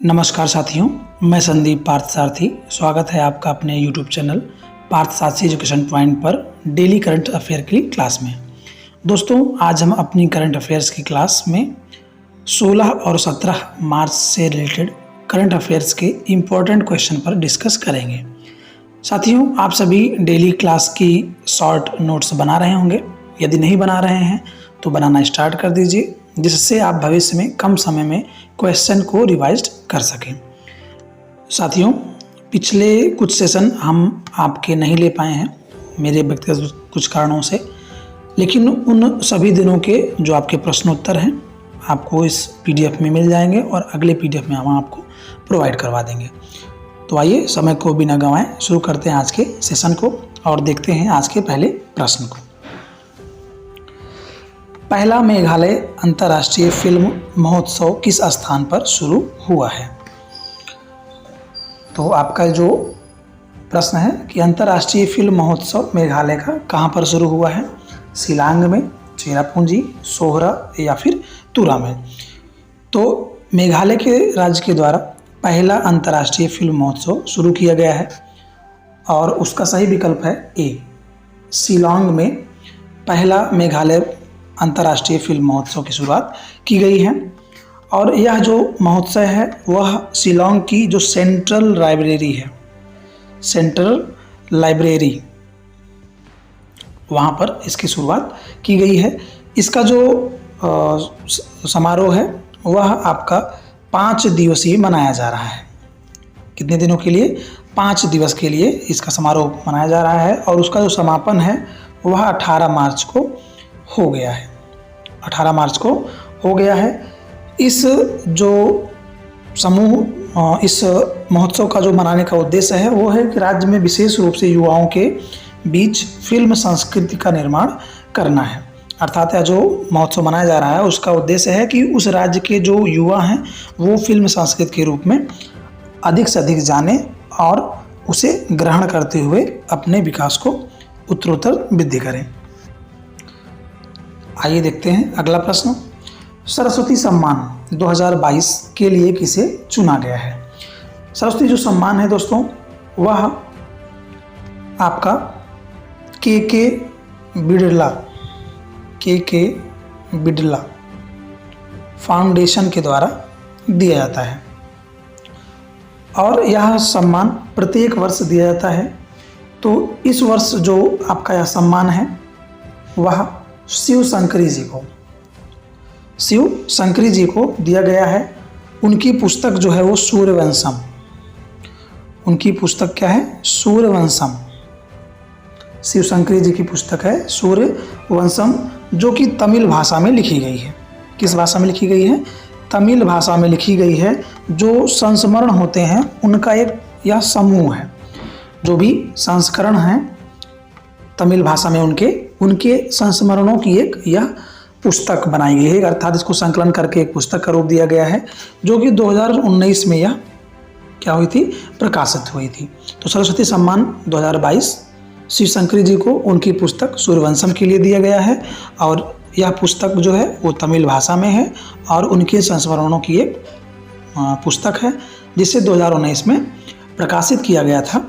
नमस्कार साथियों, मैं संदीप पार्थसारथी। स्वागत है आपका अपने YouTube channel Parthasarathi education point पर डेली करंट अफेयर की क्लास में। दोस्तों, आज हम अपनी करंट अफेयर्स की क्लास में 16 और 17 मार्च से रिलेटेड करंट अफेयर्स के इम्पोर्टेंट क्वेश्चन पर डिस्कस करेंगे। साथियों, आप सभी डेली क्लास की शॉर्ट नोट्स बना रहे होंगे। यदि नहीं बना रहे हैं तो बनाना स्टार्ट कर दीजिए, जिससे आप भविष्य में कम समय में क्वेश्चन को रिवाइज कर सकें। साथियों, पिछले कुछ सेशन हम आपके नहीं ले पाए हैं मेरे व्यक्तिगत कुछ कारणों से, लेकिन उन सभी दिनों के जो आपके प्रश्नोत्तर हैं आपको इस PDF में मिल जाएंगे और अगले PDF में हम आपको प्रोवाइड करवा देंगे। तो आइए, समय को बिना गंवाए शुरू करते हैं आज के सेशन को और देखते हैं आज के पहले प्रश्न को। पहला मेघालय अंतर्राष्ट्रीय फिल्म महोत्सव किस स्थान पर शुरू हुआ है? तो आपका जो प्रश्न है कि अंतर्राष्ट्रीय फिल्म महोत्सव मेघालय का कहाँ पर शुरू हुआ है? शिलांग में, चेरापूंजी, सोहरा या फिर तुरा में? तो मेघालय के राज्य के द्वारा पहला अंतर्राष्ट्रीय फिल्म महोत्सव शुरू किया गया है और उसका सही विकल्प है ए, शिलांग में पहला मेघालय अंतर्राष्ट्रीय फिल्म महोत्सव की शुरुआत की गई है। और यह जो महोत्सव है वह शिलांग की जो सेंट्रल लाइब्रेरी है, सेंट्रल लाइब्रेरी, वहाँ पर इसकी शुरुआत की गई है। इसका जो समारोह है वह आपका 5 दिवसीय मनाया जा रहा है। कितने दिनों के लिए? 5 दिवस के लिए इसका समारोह मनाया जा रहा है और उसका जो समापन है वह 18 मार्च को हो गया है। 18 मार्च को हो गया है। इस जो समूह इस महोत्सव का जो मनाने का उद्देश्य है वो है कि राज्य में विशेष रूप से युवाओं के बीच फिल्म संस्कृति का निर्माण करना है। अर्थात यह जो महोत्सव मनाया जा रहा है उसका उद्देश्य है कि उस राज्य के जो युवा हैं वो फिल्म संस्कृति के रूप में अधिक से अधिक जाने और उसे ग्रहण करते हुए अपने विकास को उत्तरोत्तर वृद्धि करें। आइए देखते हैं अगला प्रश्न। सरस्वती सम्मान 2022 के लिए किसे चुना गया है? सरस्वती जो सम्मान है दोस्तों वह आपका के बिड़ला फाउंडेशन के द्वारा दिया जाता है और यह सम्मान प्रत्येक वर्ष दिया जाता है। तो इस वर्ष जो आपका यह सम्मान है वह शिव शंकरी जी को दिया गया है। उनकी पुस्तक जो है वो सूर्यवंशम, उनकी पुस्तक क्या है? सूर्यवंशम। शिव शंकरी जी की पुस्तक है सूर्यवंशम, जो कि तमिल भाषा में लिखी गई है। किस भाषा में लिखी गई है? तमिल भाषा में लिखी गई है। जो संस्मरण होते हैं उनका एक यह समूह है। जो भी संस्करण हैं तमिल भाषा में उनके संस्मरणों की एक यह पुस्तक बनाई गई है। अर्थात इसको संकलन करके एक पुस्तक का रूप दिया गया है, जो कि 2019 में यह क्या हुई थी? प्रकाशित हुई थी। तो सरस्वती सम्मान 2022 शिव शंकरी जी को उनकी पुस्तक सूर्यवंशम के लिए दिया गया है और यह पुस्तक जो है वो तमिल भाषा में है और उनके संस्मरणों की एक पुस्तक है जिसे 2019 में प्रकाशित किया गया था।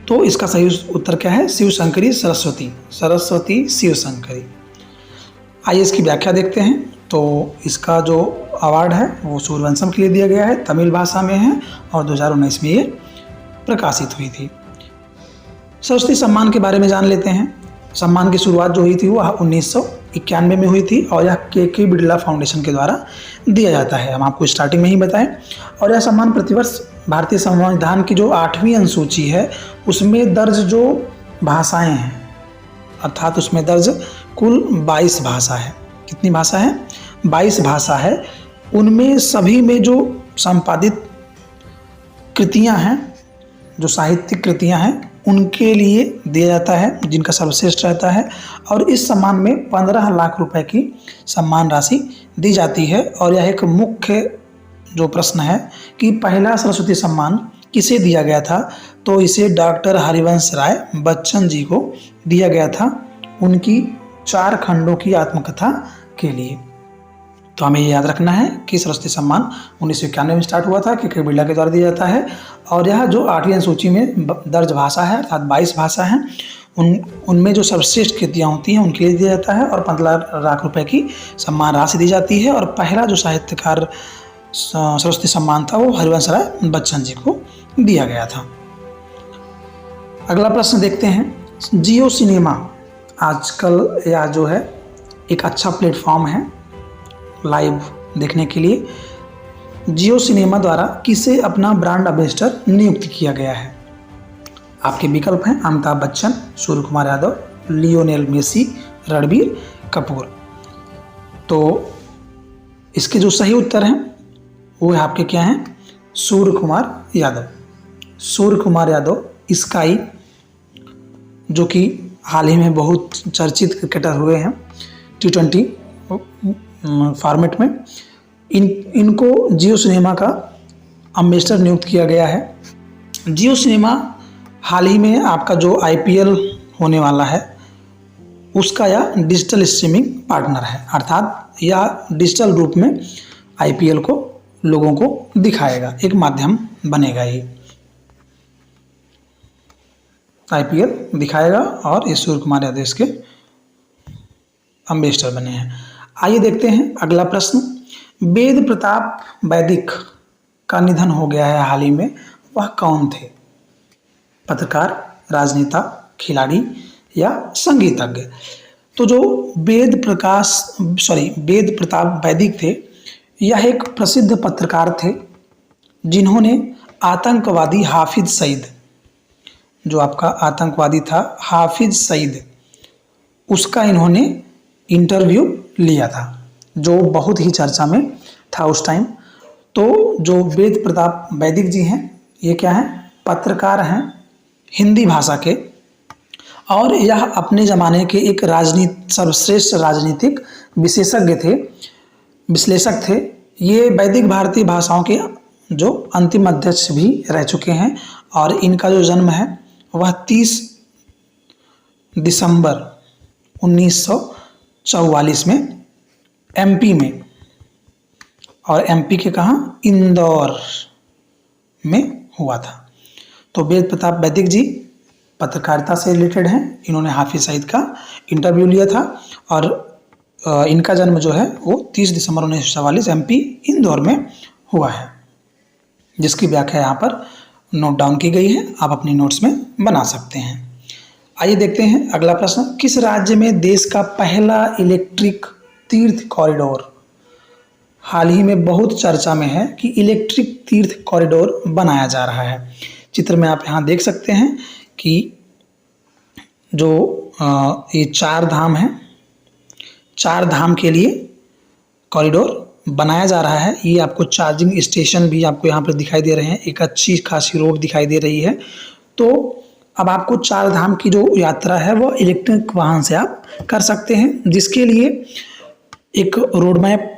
तो इसका सही उत्तर क्या है? शिव शंकरी सरस्वती शिव शंकरी। आइए इसकी व्याख्या देखते हैं। तो इसका जो अवार्ड है वो सूर्यवंशम के लिए दिया गया है, तमिल भाषा में है और 2019 में ये प्रकाशित हुई थी। सरस्वती सम्मान के बारे में जान लेते हैं। सम्मान की शुरुआत जो हुई थी वो 1991 में हुई थी और यह के बिड़ला फाउंडेशन के द्वारा दिया जाता है। हम आपको स्टार्टिंग में ही बताएं। और यह सम्मान प्रतिवर्ष भारतीय संविधान की जो 8वीं अनुसूची है उसमें दर्ज जो भाषाएं हैं, अर्थात उसमें दर्ज कुल 22 भाषा है। कितनी भाषा है? 22 भाषा है। उनमें सभी में जो संपादित कृतियां हैं, जो साहित्यिक कृतियां हैं, उनके लिए दिया जाता है, जिनका सर्वश्रेष्ठ रहता है। और इस सम्मान में 15 लाख रुपए की सम्मान राशि दी जाती है। और यह एक मुख्य जो प्रश्न है कि पहला सरस्वती सम्मान किसे दिया गया था? तो इसे डॉक्टर हरिवंश राय बच्चन जी को दिया गया था, उनकी 4 खंडों की आत्मकथा के लिए। तो हमें ये याद रखना है कि सरस्वती सम्मान 1991 में स्टार्ट हुआ था, के बिरला के द्वारा दिया जाता है। और यह जो 8वीं अनुसूची में दर्ज भाषा है, अर्थात 22 भाषा हैं, उनमें जो सर्वश्रेष्ठ कृतियाँ होती हैं उनके लिए दिया जाता है और 15 लाख रुपए की सम्मान राशि दी जाती है। और पहला जो साहित्यकार सरस्वती सम्मान था वो हरिवंश राय बच्चन जी को दिया गया था। अगला प्रश्न देखते हैं। जियो सिनेमा आजकल यह जो है एक अच्छा प्लेटफॉर्म है लाइव देखने के लिए। जियो सिनेमा द्वारा किसे अपना ब्रांड एम्बेसडर नियुक्त किया गया है? आपके विकल्प हैं अमिताभ बच्चन, सूर्य कुमार यादव, लियोनेल मेसी, रणबीर कपूर। तो इसके जो सही उत्तर हैं वो है आपके क्या हैं? सूर्य कुमार यादव। सूर्य कुमार यादव स्काई, जो कि हाल ही में बहुत चर्चित क्रिकेटर हुए हैं T20 फॉर्मेट में, इनको जियो सिनेमा का एम्बेसडर नियुक्त किया गया है। जियो सिनेमा हाल ही में आपका जो IPL होने वाला है उसका यह डिजिटल स्ट्रीमिंग पार्टनर है, अर्थात यह डिजिटल रूप में IPL को लोगों को दिखाएगा, एक माध्यम बनेगा। ये IPL दिखाएगा और ये सूर्य कुमार यादव इसके एम्बेसडर बने हैं। आइए देखते हैं अगला प्रश्न। वेद प्रताप वैदिक का निधन हो गया है हाल ही में, वह कौन थे? पत्रकार, राजनेता, खिलाड़ी या संगीतज्ञ? तो जो वेद प्रताप वैदिक थे, यह एक प्रसिद्ध पत्रकार थे जिन्होंने आतंकवादी हाफिज सईद, जो आपका आतंकवादी था हाफिज सईद, उसका इन्होंने इंटरव्यू लिया था, जो बहुत ही चर्चा में था उस टाइम। तो जो वेद प्रताप वैदिक जी हैं, ये क्या हैं? पत्रकार हैं हिंदी भाषा के, और यह अपने ज़माने के एक सर्वश्रेष्ठ राजनीतिक विश्लेषक थे। ये वैदिक भारतीय भाषाओं के जो अंतिम अध्यक्ष भी रह चुके हैं, और इनका जो जन्म है वह 30 दिसंबर 1944 में MP में, और MP के कहाँ? इंदौर में हुआ था। तो वेद प्रताप वैदिक जी पत्रकारिता से रिलेटेड हैं, इन्होंने हाफिज सईद का इंटरव्यू लिया था, और इनका जन्म जो है वो 30 दिसंबर 1944 MP इंदौर में हुआ है, जिसकी व्याख्या यहाँ पर नोट डाउन की गई है, आप अपनी नोट्स में बना सकते हैं। आइए देखते हैं अगला प्रश्न। किस राज्य में देश का पहला इलेक्ट्रिक तीर्थ कॉरिडोर हाल ही में बहुत चर्चा में है कि इलेक्ट्रिक तीर्थ कॉरिडोर बनाया जा रहा है? चित्र में आप यहाँ देख सकते हैं कि जो ये 4 धाम हैं, 4 धाम के लिए कॉरिडोर बनाया जा रहा है। ये आपको चार्जिंग स्टेशन भी आपको यहाँ पर दिखाई दे रहे हैं, एक अच्छी खासी रोड दिखाई दे रही है। तो अब आपको 4 धाम की जो यात्रा है वो इलेक्ट्रिक वाहन से आप कर सकते हैं, जिसके लिए एक रोड मैप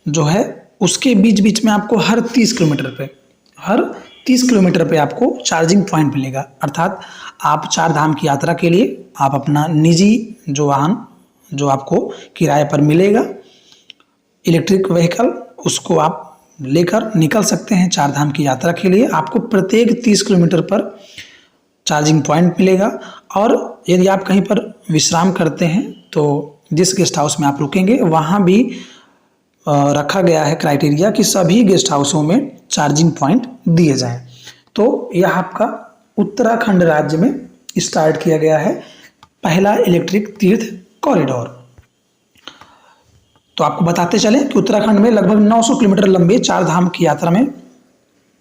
जो है उसके बीच बीच में आपको हर 30 किलोमीटर पे आपको चार्जिंग पॉइंट मिलेगा। अर्थात आप 4 धाम की यात्रा के लिए आप अपना निजी जो वाहन जो आपको किराए पर मिलेगा, इलेक्ट्रिक व्हीकल, उसको आप लेकर निकल सकते हैं 4 धाम की यात्रा के लिए। आपको प्रत्येक 30 किलोमीटर पर चार्जिंग पॉइंट मिलेगा, और यदि आप कहीं पर विश्राम करते हैं तो जिस गेस्ट हाउस में आप रुकेंगे वहाँ भी रखा गया है क्राइटेरिया कि सभी गेस्ट हाउसों में चार्जिंग पॉइंट दिए जाएं। तो यह आपका उत्तराखंड राज्य में स्टार्ट किया गया है पहला इलेक्ट्रिक तीर्थ कॉरिडोर। तो आपको बताते चलें कि उत्तराखंड में लगभग 900 किलोमीटर लंबे 4 धाम की यात्रा में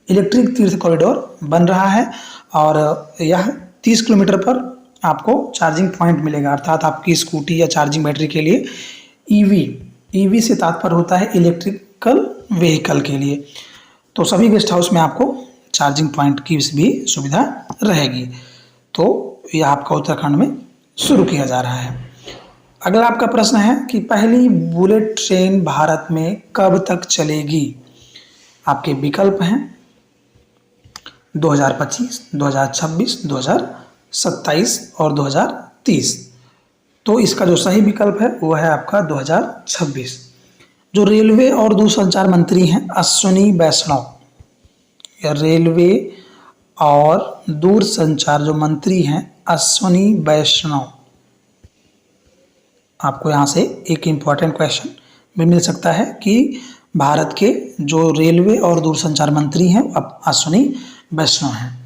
इलेक्ट्रिक तीर्थ कॉरिडोर बन रहा है, और यह 30 किलोमीटर पर आपको चार्जिंग पॉइंट मिलेगा। अर्थात आपकी स्कूटी या चार्जिंग बैटरी के लिए ईवी से तात्पर्य होता है इलेक्ट्रिकल व्हीकल के लिए। तो सभी गेस्ट हाउस में आपको चार्जिंग पॉइंट की भी सुविधा रहेगी। तो यह आपका उत्तराखंड में शुरू किया जा रहा है। अगला आपका प्रश्न है कि पहली बुलेट ट्रेन भारत में कब तक चलेगी? आपके विकल्प हैं 2025, 2026, 2027 और 2030। तो इसका जो सही विकल्प है वो है आपका 2026। जो रेलवे और दूरसंचार मंत्री हैं अश्विनी वैष्णव, या रेलवे और दूरसंचार जो मंत्री हैं अश्विनी वैष्णव, आपको यहाँ से एक इम्पॉर्टेंट क्वेश्चन भी मिल सकता है कि भारत के जो रेलवे और दूरसंचार मंत्री हैं अब अश्विनी वैष्णव हैं।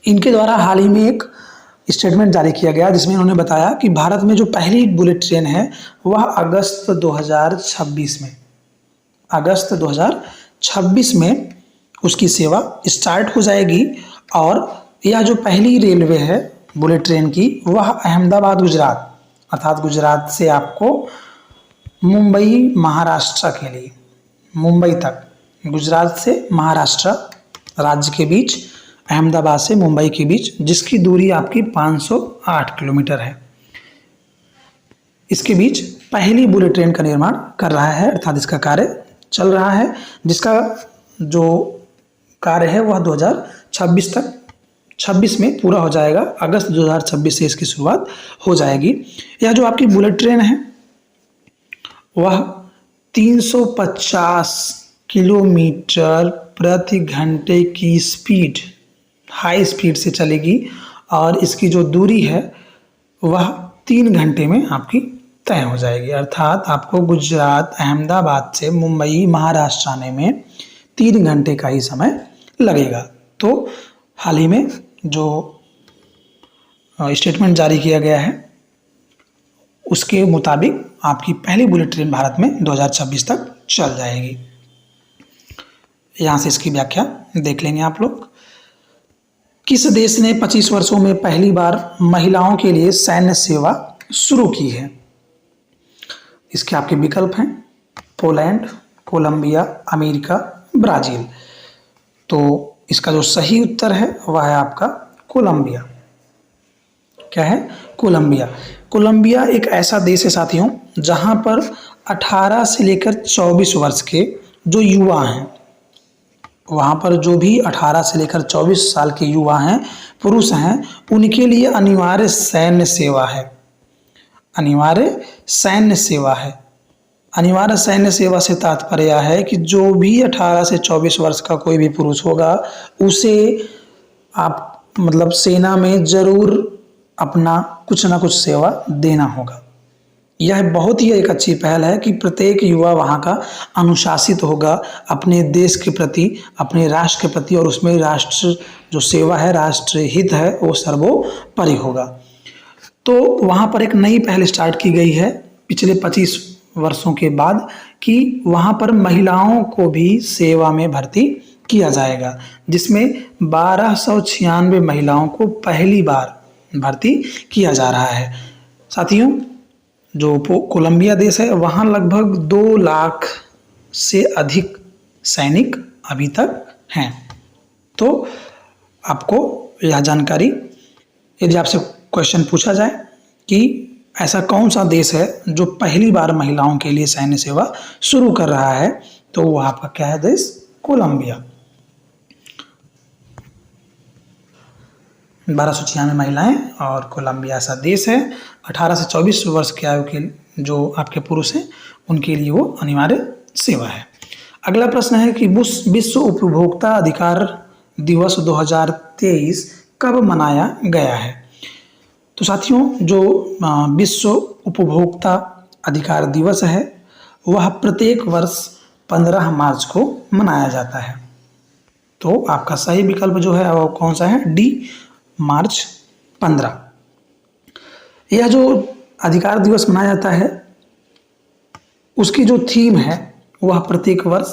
इनके द्वारा हाल ही में एक स्टेटमेंट जारी किया गया जिसमें उन्होंने बताया कि भारत में जो पहली बुलेट ट्रेन है वह अगस्त 2026 में उसकी सेवा स्टार्ट हो जाएगी, और यह जो पहली रेलवे है बुलेट ट्रेन की वह अहमदाबाद गुजरात, अर्थात गुजरात से आपको मुंबई महाराष्ट्र के लिए, मुंबई तक, गुजरात से महाराष्ट्र राज्य के बीच, अहमदाबाद से मुंबई के बीच, जिसकी दूरी आपकी 508 किलोमीटर है, इसके बीच पहली बुलेट ट्रेन का निर्माण कर रहा है, अर्थात इसका कार्य चल रहा है, जिसका जो कार्य है वह 2026 में पूरा हो जाएगा। अगस्त 2026 से इसकी शुरुआत हो जाएगी। यह जो आपकी बुलेट ट्रेन है वह 350 किलोमीटर प्रति घंटे की स्पीड, हाई स्पीड से चलेगी, और इसकी जो दूरी है वह 3 घंटे में आपकी तय हो जाएगी, अर्थात आपको गुजरात अहमदाबाद से मुंबई महाराष्ट्र आने में 3 घंटे का ही समय लगेगा। तो हाल ही में जो स्टेटमेंट जारी किया गया है उसके मुताबिक आपकी पहली बुलेट ट्रेन भारत में 2026 तक चल जाएगी। यहाँ से इसकी व्याख्या देख लेंगे आप लोग। किस देश ने 25 वर्षों में पहली बार महिलाओं के लिए सैन्य सेवा शुरू की है? इसके आपके विकल्प हैं पोलैंड, कोलंबिया, अमेरिका, ब्राज़ील। तो इसका जो सही उत्तर है वह है आपका कोलंबिया। क्या है? कोलंबिया। कोलंबिया एक ऐसा देश है साथियों जहां पर 18 से लेकर 24 वर्ष के जो युवा हैं, वहां पर जो भी 18 से लेकर 24 साल के युवा हैं, पुरुष हैं, उनके लिए अनिवार्य सैन्य सेवा है। अनिवार्य सैन्य सेवा है। अनिवार्य सैन्य सेवा से तात्पर्य है कि जो भी 18 से 24 वर्ष का कोई भी पुरुष होगा उसे आप मतलब सेना में जरूर अपना कुछ ना कुछ सेवा देना होगा। यह बहुत ही एक अच्छी पहल है कि प्रत्येक युवा वहाँ का अनुशासित होगा अपने देश के प्रति, अपने राष्ट्र के प्रति, और उसमें राष्ट्र जो सेवा है, राष्ट्र हित है, वो सर्वोपरि होगा। तो वहाँ पर एक नई पहल स्टार्ट की गई है पिछले 25 वर्षों के बाद कि वहाँ पर महिलाओं को भी सेवा में भर्ती किया जाएगा, जिसमें 1296 महिलाओं को पहली बार भर्ती किया जा रहा है। साथियों, जो कोलंबिया देश है वहाँ लगभग 2 लाख से अधिक सैनिक अभी तक हैं। तो आपको यह जानकारी, यदि आपसे क्वेश्चन पूछा जाए कि ऐसा कौन सा देश है जो पहली बार महिलाओं के लिए सैन्य सेवा शुरू कर रहा है, तो वो आपका क्या है देश? कोलंबिया। 1296 महिलाएं और कोलंबिया ऐसा देश है। 18 से 24 वर्ष की आयु के जो आपके पुरुष हैं उनके लिए वो अनिवार्य सेवा है। अगला प्रश्न है कि विश्व उपभोक्ता अधिकार दिवस 2023 कब मनाया गया है? तो साथियों, जो विश्व उपभोक्ता अधिकार दिवस है वह प्रत्येक वर्ष 15 मार्च को मनाया जाता है। तो आपका सही विकल्प जो है वो कौन सा है? डी, मार्च 15। यह जो अधिकार दिवस मनाया जाता है उसकी जो थीम है वह प्रत्येक वर्ष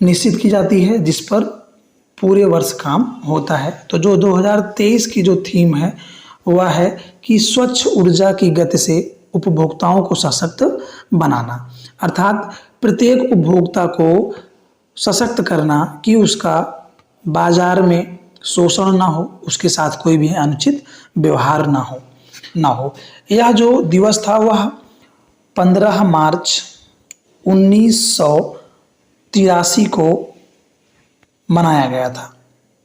निश्चित की जाती है, जिस पर पूरे वर्ष काम होता है। तो जो 2023 की जो थीम है वह है कि स्वच्छ ऊर्जा की गति से उपभोक्ताओं को सशक्त बनाना, अर्थात प्रत्येक उपभोक्ता को सशक्त करना कि उसका बाजार में शोषण ना हो, उसके साथ कोई भी अनुचित व्यवहार ना हो। यह जो दिवस था वह 15 मार्च 1983 को मनाया गया था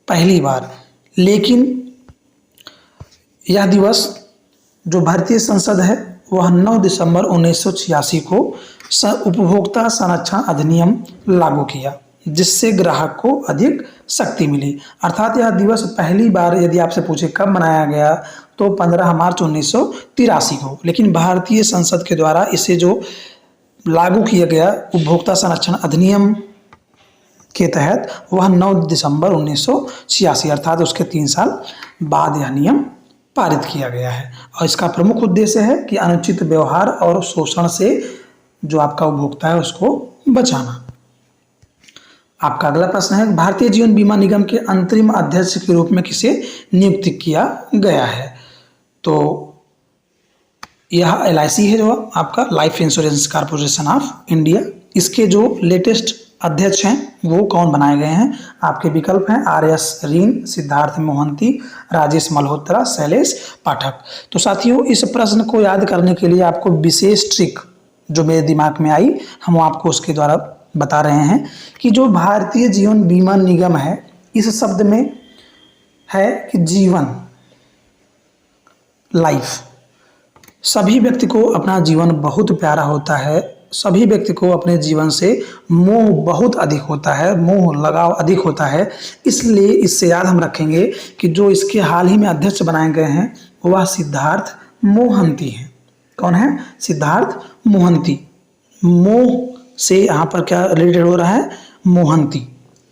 पहली बार, लेकिन यह दिवस जो भारतीय संसद है वह 9 दिसंबर 1986 को उपभोक्ता संरक्षण अधिनियम लागू किया, जिससे ग्राहक को अधिक शक्ति मिली। अर्थात यह दिवस पहली बार यदि आपसे पूछे कब मनाया गया तो 15 मार्च 1983 को, लेकिन भारतीय संसद के द्वारा इसे जो लागू किया गया उपभोक्ता संरक्षण अधिनियम के तहत वह 9 दिसंबर 1986 अर्थात उसके 3 साल बाद यह नियम पारित किया गया है। और इसका प्रमुख उद्देश्य है कि अनुचित व्यवहार और शोषण से जो आपका उपभोक्ता है उसको बचाना। आपका अगला प्रश्न है, भारतीय जीवन बीमा निगम के अंतरिम अध्यक्ष के रूप में किसे नियुक्त किया गया है? तो यह LIC है, जो आपका life insurance corporation of India. इसके जो लेटेस्ट अध्यक्ष हैं वो कौन बनाए गए हैं? आपके विकल्प हैं RS रीन, सिद्धार्थ मोहंती, राजेश मल्होत्रा, शैलेश पाठक। तो साथियों, इस प्रश्न को याद करने के लिए आपको विशेष ट्रिक जो मेरे दिमाग में आई, हम आपको उसके द्वारा बता रहे हैं कि जो भारतीय जीवन बीमा निगम है, इस शब्द में है कि जीवन, लाइफ। सभी व्यक्ति को अपना जीवन बहुत प्यारा होता है, सभी व्यक्ति को अपने जीवन से मोह बहुत अधिक होता है, मोह लगाव अधिक होता है। इसलिए इससे याद हम रखेंगे कि जो इसके हाल ही में अध्यक्ष बनाए गए हैं वह सिद्धार्थ मोहंती हैं। कौन है? सिद्धार्थ मोहंती। मोह से यहाँ पर क्या रिलेटेड हो रहा है? मोहंती।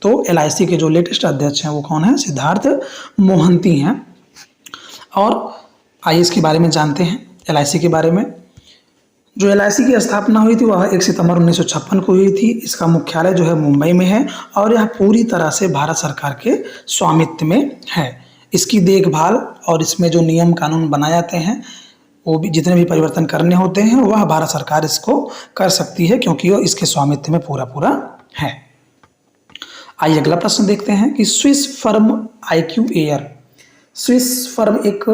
तो LIC के जो लेटेस्ट अध्यक्ष हैं वो कौन है? सिद्धार्थ मोहंती हैं। और आइए इसके बारे में जानते हैं, LIC के बारे में। जो LIC की स्थापना हुई थी वह 1 सितंबर 1956 को हुई थी। इसका मुख्यालय जो है मुंबई में है और यह पूरी तरह से भारत सरकार के स्वामित्व में है। इसकी देखभाल और इसमें जो नियम कानून बनाए जाते हैं वो भी, जितने भी परिवर्तन करने होते हैं वह भारत सरकार इसको कर सकती है, क्योंकि वो इसके स्वामित्व में पूरा है। आइए अगला प्रश्न देखते हैं कि Swiss firm IQ air. Swiss firm एक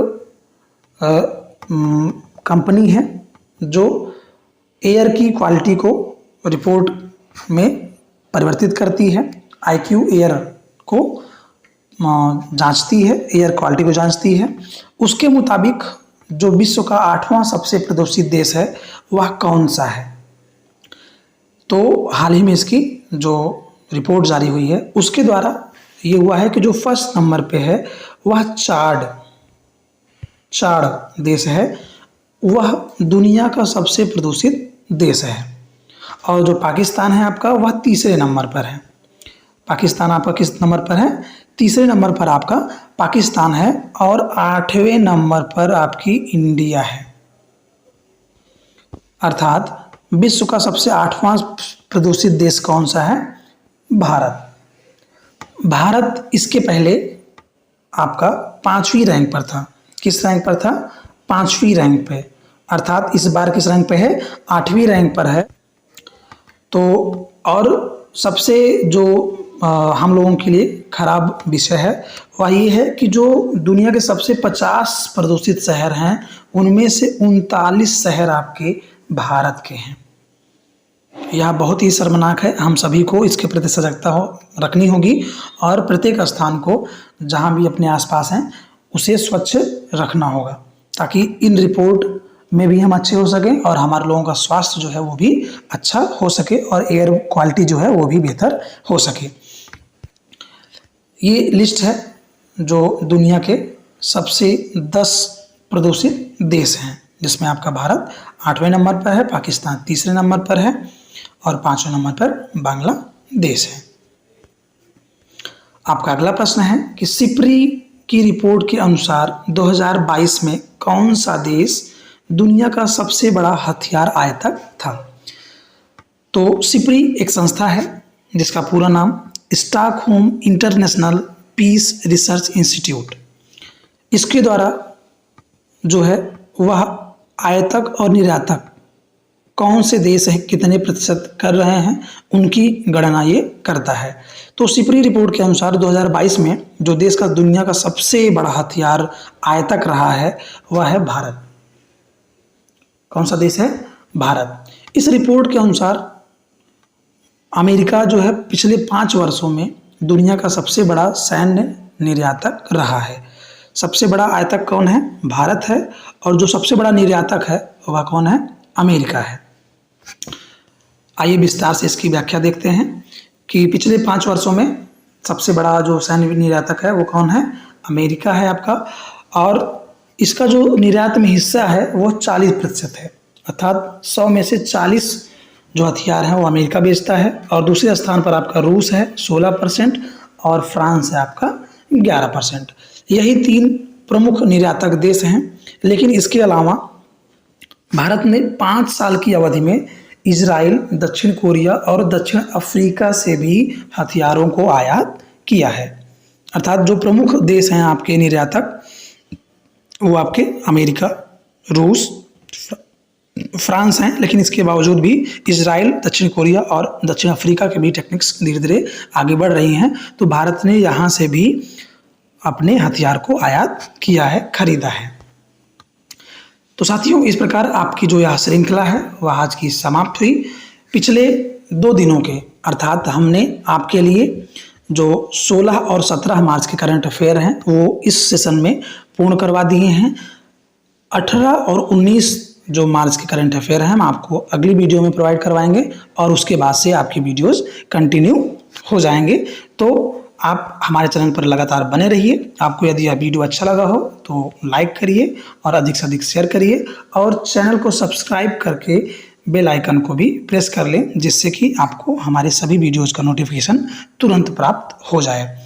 कंपनी है जो एयर की क्वालिटी को रिपोर्ट में परिवर्तित करती है। IQ एयर को जांचती है, एयर क्वालिटी को जांचती है। उसके मुताबिक जो विश्व का 8वां सबसे प्रदूषित देश है वह कौन सा है? तो हाल ही में इसकी जो रिपोर्ट जारी हुई है उसके द्वारा ये हुआ है कि जो फर्स्ट नंबर पे है वह चाड देश है, वह दुनिया का सबसे प्रदूषित देश है। और जो पाकिस्तान है आपका वह तीसरे नंबर पर है। पाकिस्तान आपका किस नंबर पर है? तीसरे नंबर पर आपका पाकिस्तान है और 8वें नंबर पर आपकी इंडिया है। अर्थात विश्व का सबसे 8वां प्रदूषित देश कौन सा है? भारत। भारत इसके पहले आपका 5वीं रैंक पर था। किस रैंक पर था? 5वीं रैंक पे। अर्थात इस बार किस रैंक पे है? 8वीं रैंक पर है। तो और सबसे जो हम लोगों के लिए खराब विषय है वह ये है कि जो दुनिया के सबसे 50 प्रदूषित शहर हैं उनमें से 39 शहर आपके भारत के हैं। यह बहुत ही शर्मनाक है। हम सभी को इसके प्रति सजगता रखनी होगी और प्रत्येक स्थान को जहाँ भी अपने आसपास हैं उसे स्वच्छ रखना होगा, ताकि इन रिपोर्ट में भी हम अच्छे हो सकें और हमारे लोगों का स्वास्थ्य जो है वो भी अच्छा हो सके और एयर क्वालिटी जो है वो भी बेहतर हो सके। ये लिस्ट है जो दुनिया के सबसे 10 प्रदूषित देश हैं, जिसमें आपका भारत 8वें नंबर पर है, पाकिस्तान तीसरे नंबर पर है और 5वें नंबर पर बांग्लादेश है। आपका अगला प्रश्न है कि सिप्री की रिपोर्ट के अनुसार 2022 में कौन सा देश दुनिया का सबसे बड़ा हथियार आयातक था? तो सिप्री एक संस्था है जिसका पूरा नाम Stockholm international peace research institute. इसके द्वारा जो है वह आयातक और निर्यातक कौन से देश है कितने प्रतिशत कर रहे हैं उनकी गणना ये करता है। तो सिप्री रिपोर्ट के अनुसार 2022 में जो देश का दुनिया का सबसे बड़ा हथियार आयातक रहा है वह है भारत। कौन सा देश है? भारत। इस रिपोर्ट के अनुसार अमेरिका जो है पिछले 5 वर्षों में दुनिया का सबसे बड़ा सैन्य निर्यातक रहा है। सबसे बड़ा आयातक कौन है? भारत है। और जो सबसे बड़ा निर्यातक है वह कौन है? अमेरिका है। आइए विस्तार से इसकी व्याख्या देखते हैं कि पिछले 5 वर्षों में सबसे बड़ा जो सैन्य निर्यातक है वो कौन है? अमेरिका है आपका। और इसका जो निर्यात में हिस्सा है वो 40% है, अर्थात 100 में से 40 जो हथियार हैं वो अमेरिका बेचता है। और दूसरे स्थान पर आपका रूस है 16% और फ्रांस है आपका 11%। यही 3 प्रमुख निर्यातक देश हैं। लेकिन इसके अलावा भारत ने 5 साल की अवधि में इजराइल, दक्षिण कोरिया और दक्षिण अफ्रीका से भी हथियारों को आयात किया है। अर्थात जो प्रमुख देश हैं आपके निर्यातक वो आपके अमेरिका, रूस, फ्रांस हैं। लेकिन इसके बावजूद भी इजराइल, दक्षिण कोरिया और दक्षिण अफ्रीका के भी टेक्निक्स धीरे धीरे आगे बढ़ रही हैं। तो भारत ने यहाँ से भी अपने हथियार को आयात किया है, खरीदा है। तो साथियों, इस प्रकार आपकी जो यह श्रृंखला है वह आज की समाप्त हुई। पिछले 2 दिनों के अर्थात हमने आपके लिए जो 16 और 17 मार्च के करंट अफेयर हैं वो इस सेशन में पूर्ण करवा दिए हैं। 18 और 19 जो मार्च के करंट अफेयर हैं हम आपको अगली वीडियो में प्रोवाइड करवाएंगे और उसके बाद से आपकी वीडियोस कंटिन्यू हो जाएंगे। तो आप हमारे चैनल पर लगातार बने रहिए। आपको यदि यह वीडियो अच्छा लगा हो तो लाइक करिए और अधिक से अधिक शेयर करिए और चैनल को सब्सक्राइब करके बेल आइकन को भी प्रेस कर लें, जिससे कि आपको हमारे सभी वीडियोज़ का नोटिफिकेशन तुरंत प्राप्त हो जाए।